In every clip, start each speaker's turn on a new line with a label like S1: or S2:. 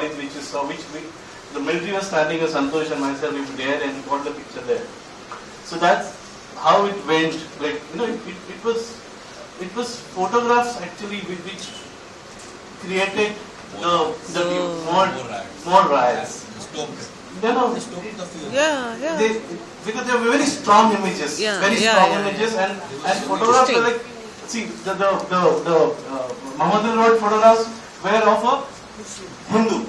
S1: bodies which you saw, the military was standing as Santosh and myself, we were there and got the picture there. So that's how it went. Like, it was photographs actually which created more riots. Because they were very strong images, images, and photographs were like, see, the Muhammad Road photographs were of a Hindu.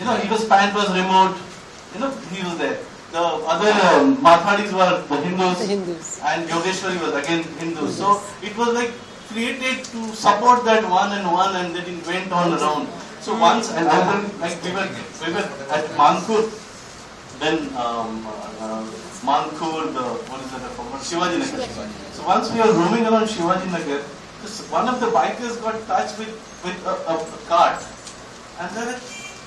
S1: He was pant was removed. He was there. The other Mathadis were the Hindus, and Yogeshwari was again Hindus. So it was like created to support that one, and then it went on around. So once, and then like we were at Mankur, then Mankur, what is that? I forgot. Shivaji Nagar. So once we were roaming around Shivaji Nagar, one of the bikers got touched with a cart, and there were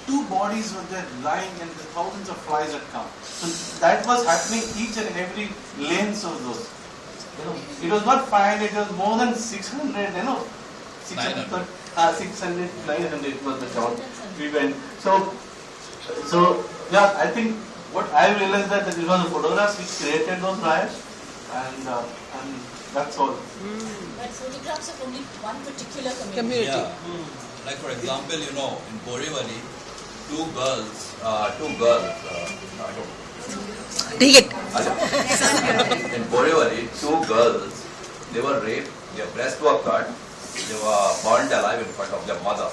S1: 2 bodies were there lying, and the thousands of flies had come. So that was happening each and every lanes of those. It was not 500, it was more than 600, 600, 900 was the count. We went. So yeah, I think what I realized that it was the photographs which created those riots, and that's all.
S2: But photographs of only one particular community.
S3: Yeah. Like for example, in Borivali, two girls, in Borivali, 2 girls, they were raped, their breasts were cut, they were burned alive in front of their mother.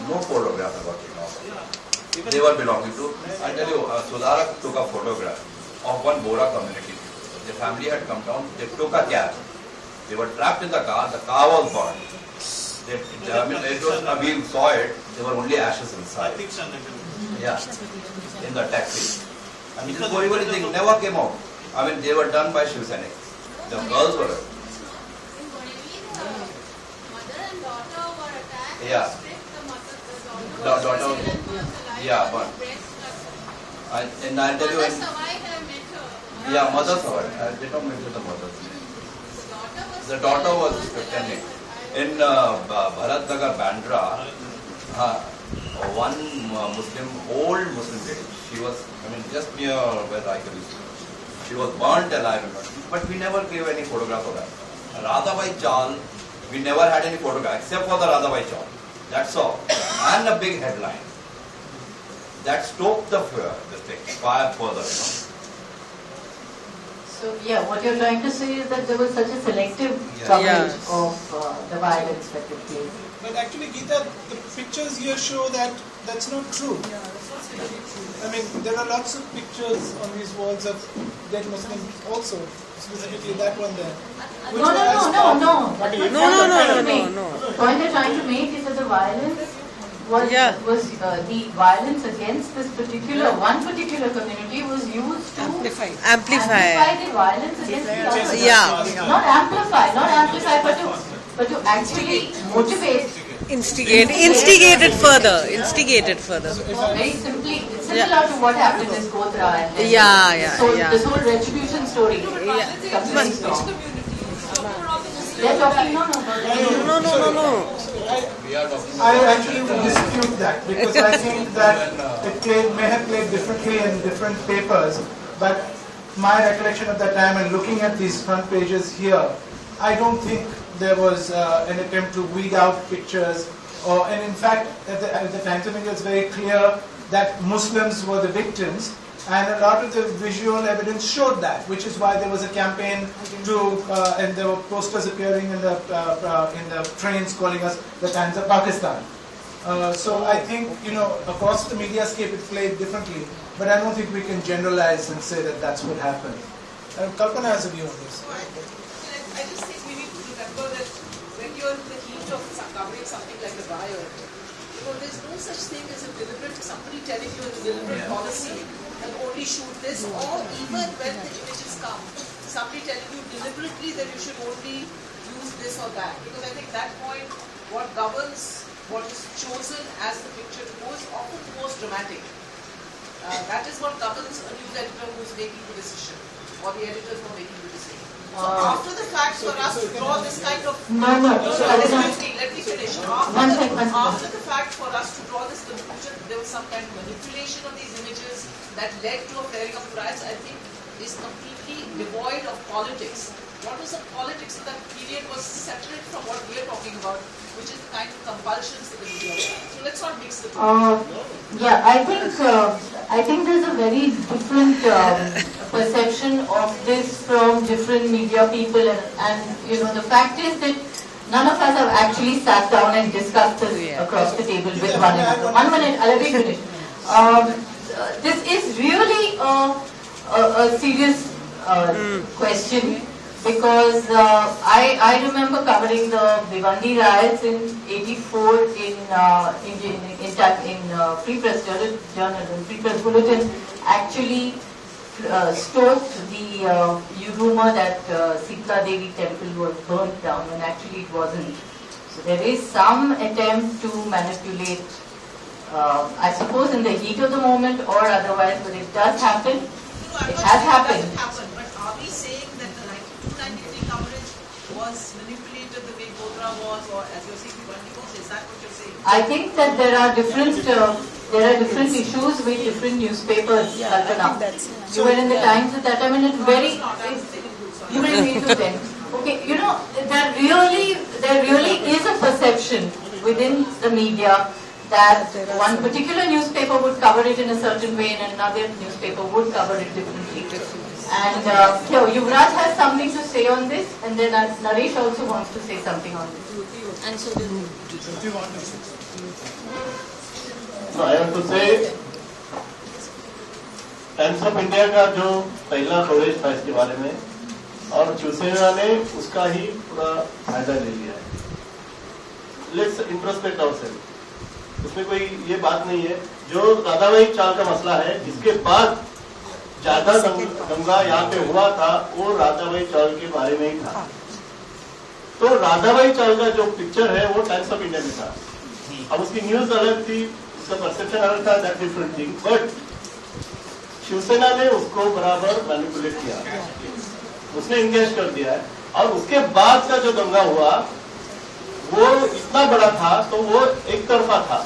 S3: No photograph about it. They were belonging to, I tell you, Sudhara took a photograph of one Bora community. The family had come down, they took a cab. They were trapped in the car was burned. We saw it, there were only ashes inside. Yeah, in the taxi. And this Borivali thing never came out. I mean, they were done by Shiv Sainik. The girls were.
S4: In Borivali, the mother and daughter were attacked.
S3: Yeah.
S4: The daughter was
S3: yeah, but. And I'll tell you.
S4: Mother survived, I met her.
S3: Yeah, mother survived. I did not mention the mother. The daughter was pretending. In Bharatnagar, Bandra, one old Muslim lady, she was, just near where I could see. She was burnt alive, but we never gave any photograph of that. Radhabai Chal, we never had any photograph except for the Radhabai Chal. That's all. And a big headline. That stoked the fire further,
S2: So what you're trying to say is that there was such a selective coverage of the violence that took place.
S5: But actually, Geeta, the pictures here show that that's not true. There are lots of pictures on these walls of dead Muslims also, specifically that one there.
S2: No. The point they're trying to make is that the violence was the violence against this one particular community was used to amplify the violence against the other. Not amplify, but to actually motivate.
S6: Instigate it further.
S2: Very simply, it's similar to what happened in Kotra and this whole retribution story. They're talking
S6: No.
S5: I actually would dispute that, because I think that it may have played differently in different papers, but my recollection at that time and looking at these front pages here, I don't think there was an attempt to weed out pictures, and in fact at the Times of India it's very clear that Muslims were the victims, and a lot of the visual evidence showed that, which is why there was a campaign and there were posters appearing in the trains calling us the Times of Pakistan. So I think, across the media scape it played differently, but I don't think we can generalize and say that that's what happened. Kalpana has a view on this.
S7: I just think we need to remember that when you're in the heat of covering something like a riot, there's no such thing as somebody telling you a deliberate policy and only shoot this, or even when the images come, somebody telling you deliberately that you should only use this or that. Because I think that point, what governs what is chosen as the picture to go is often most dramatic. That is what governs a news editor who is making the decision, or the editors who are making the decision. So after the fact, for us to draw this kind of...
S2: No. So
S7: let me finish.
S2: One second.
S7: After the fact, for us to draw this conclusion, there was some kind of manipulation of these images that led to a flaring up of riots, I think is completely devoid of politics. What was the politics of that period was separate from what we are talking about, which is the kind of compulsions that the media had. So let's not mix the two.
S2: Yeah, I think there's a very different perception of this from different media people, and you know, the fact is that none of us have actually sat down and discussed this across the table with one another. 1 minute, I'll be finished. This is really a serious question, because I remember covering the Bhiwandi riots in '84 in Free Press Journal, Free Press Bulletin actually stoked the rumor that Sitla Devi temple was burnt down, when actually it wasn't. So there is some attempt to manipulate, I suppose in the heat of the moment or otherwise, but it does happen. It has happened.
S7: It doesn't happen, but are we saying that the 92-93 coverage was manipulated the way Godra was, or as you're saying, Bhiwandi was? Is that what you're saying?
S2: I think that there are different issues with different newspapers. Kalpana. You were in the Times at that time, and it's very. You were in 8 to 10. Okay, you know, there really is a perception within the media that one particular newspaper would cover it in a certain way and another newspaper would cover it differently. And here, Yuvraj has something to say on this, and then Naresh also wants to say something on this.
S7: And so did
S1: No, I have to say, times of India का जो पहला coverage था इसके बारे में, और शिवसेना ने उसका ही पूरा फायदा ले लिया है. Let's introspect ourself. उसमें कोई ये बात नहीं है. जो राधाबाई चाल का मसला है, इसके बाद ज्यादा दंगा यहाँ पे हुआ था, वो राधाबाई चाल के बारे में ही था. तो राधाबाई चाल का जो पिक्चर है वो टाइम्स ऑफ इंडिया में था. अब उसकी न्यूज अलग थी, उसका परसेप्शन अलग था, that different thing. But Shiv Sena ने उसको बराबर मैनिपुलेट किया, उसने इंगेज कर दिया है. और उसके बाद का जो दंगा हुआ वो इतना बड़ा था, तो वो एक तरफा था.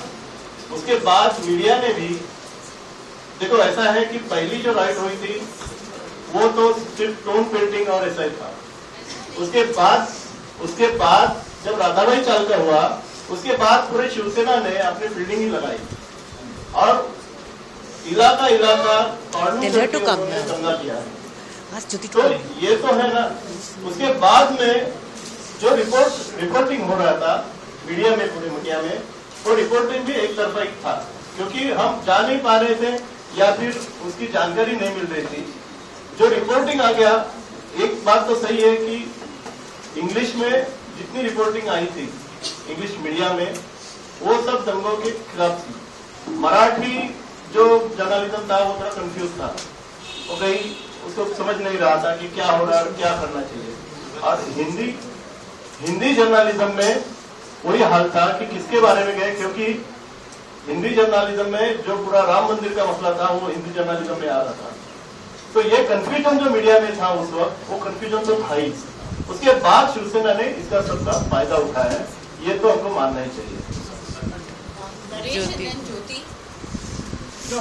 S1: उसके बाद मीडिया ने भी, देखो ऐसा है कि पहली जो राइट हुई थी वो तो सिर्फ टोन पेंटिंग और ऐसा ही था. उसके बाद जब राधाबाई चाल का हुआ, उसके बाद पूरे शिवसेना ने अपनी फील्डिंग ही लगाई और इलाका उन्होंने दंगा किया है. तो ये तो है ना. उसके बाद में जो रिपोर्टिंग हो रहा था मीडिया में, पूरे मीडिया में, वो रिपोर्टिंग भी एक तरफा ही था, क्योंकि हम जा नहीं पा रहे थे या फिर उसकी जानकारी नहीं मिल रही थी. जो रिपोर्टिंग आ गया, एक बात तो सही है कि इंग्लिश में जितनी रिपोर्टिंग आई थी इंग्लिश मीडिया में, वो सब दंगों के खिलाफ थी. मराठी जो जर्नलिज्म था वो थोड़ा कंफ्यूज था, वो कहीं उसको समझ नहीं रहा था कि क्या हो रहा है, क्या करना चाहिए. और हिंदी जर्नलिज्म में वही हाल था कि किसके बारे में गए, क्योंकि हिंदी जर्नलिज्म में जो पूरा राम मंदिर का मसला था वो हिंदी जर्नलिज्म में आ रहा था. तो ये कंफ्यूजन जो मीडिया में था उस वक्त, वो कंफ्यूजन तो था ही. उसके बाद शिवसेना ने इसका सबका फायदा उठाया है, ये तो हमको मानना ही चाहिए.
S5: No,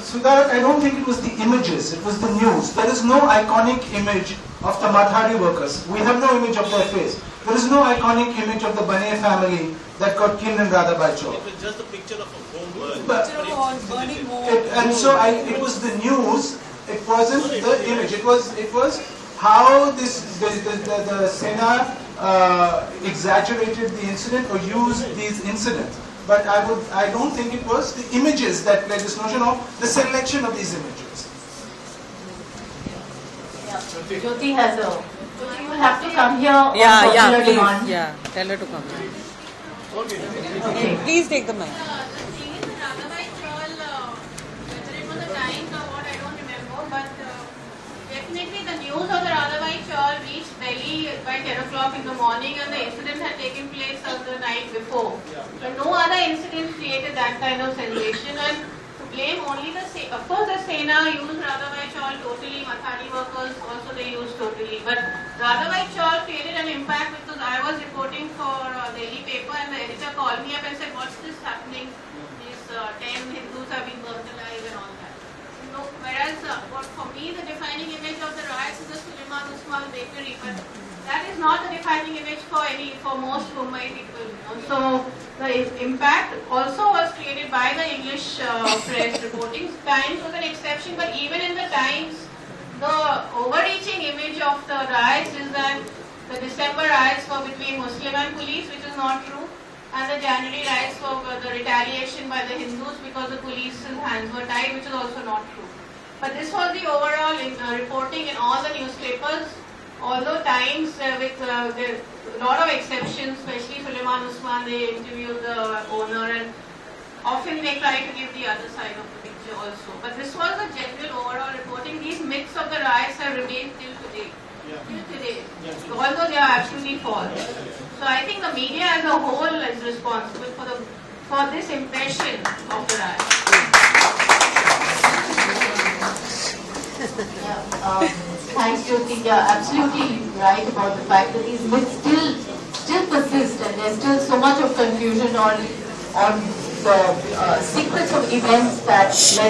S5: Sudhar, I don't think it was the images, it was the news. There is no iconic image of the Mathari workers. We have no image of their face. There is no iconic image of the Bane family that got killed in Radhabai Chowk.
S1: It was just a picture of a home burn.
S7: burning more.
S5: And so it was the news, it wasn't the image. It was how the Sena exaggerated the incident or used these incidents. But I don't think it was the images that led this notion of the selection of these images.
S2: Yeah. Jyoti has a. Jyoti, you will have to come here on
S6: Yeah,
S2: popular
S6: please.
S2: demand.
S6: Yeah, tell her to come.
S2: Okay.
S6: Please take the mic.
S4: The thing is, the Radhabai Chawl, whether it was a time or what, I don't remember, but definitely the news of the Radhabai Chawl reached Delhi by 10 o'clock in the morning, and the incident had taken place on the night before. But no other incident created that kind of sensation, and to blame only the of course the Sena used Radhavai Chawl totally, Mathani workers also they used totally, but Radhavai Chawl created an impact because I was reporting for Delhi paper and the editor called me up and said, what's this happening? These 10 Hindus have been burnt alive and all that. No, whereas what for me the defining image of the riots is the Suleiman Usman bakery, but that is not the defining image for most Mumbai people. So the impact also was created by the English press reporting. Times was an exception, but even in the Times, the overreaching image of the riots is that the December riots were between Muslim and police, which is not true, and the January riots were the retaliation by the Hindus because the police's hands were tied, which is also not true. But this was the overall reporting in all the newspapers. Although Times, with a lot of exceptions, especially Suleiman Usman, they interviewed the owner and often they try to give the other side of the picture also. But this was a general overall reporting. These myths of the riots have remained till today. Till today. Although they are absolutely false. So I think the media as a whole is responsible for this impression of the riots.
S2: Thanks, Jyoti. Yeah, absolutely right about the fact that these myths still persist, and there's still so much of confusion on the sequence of events that led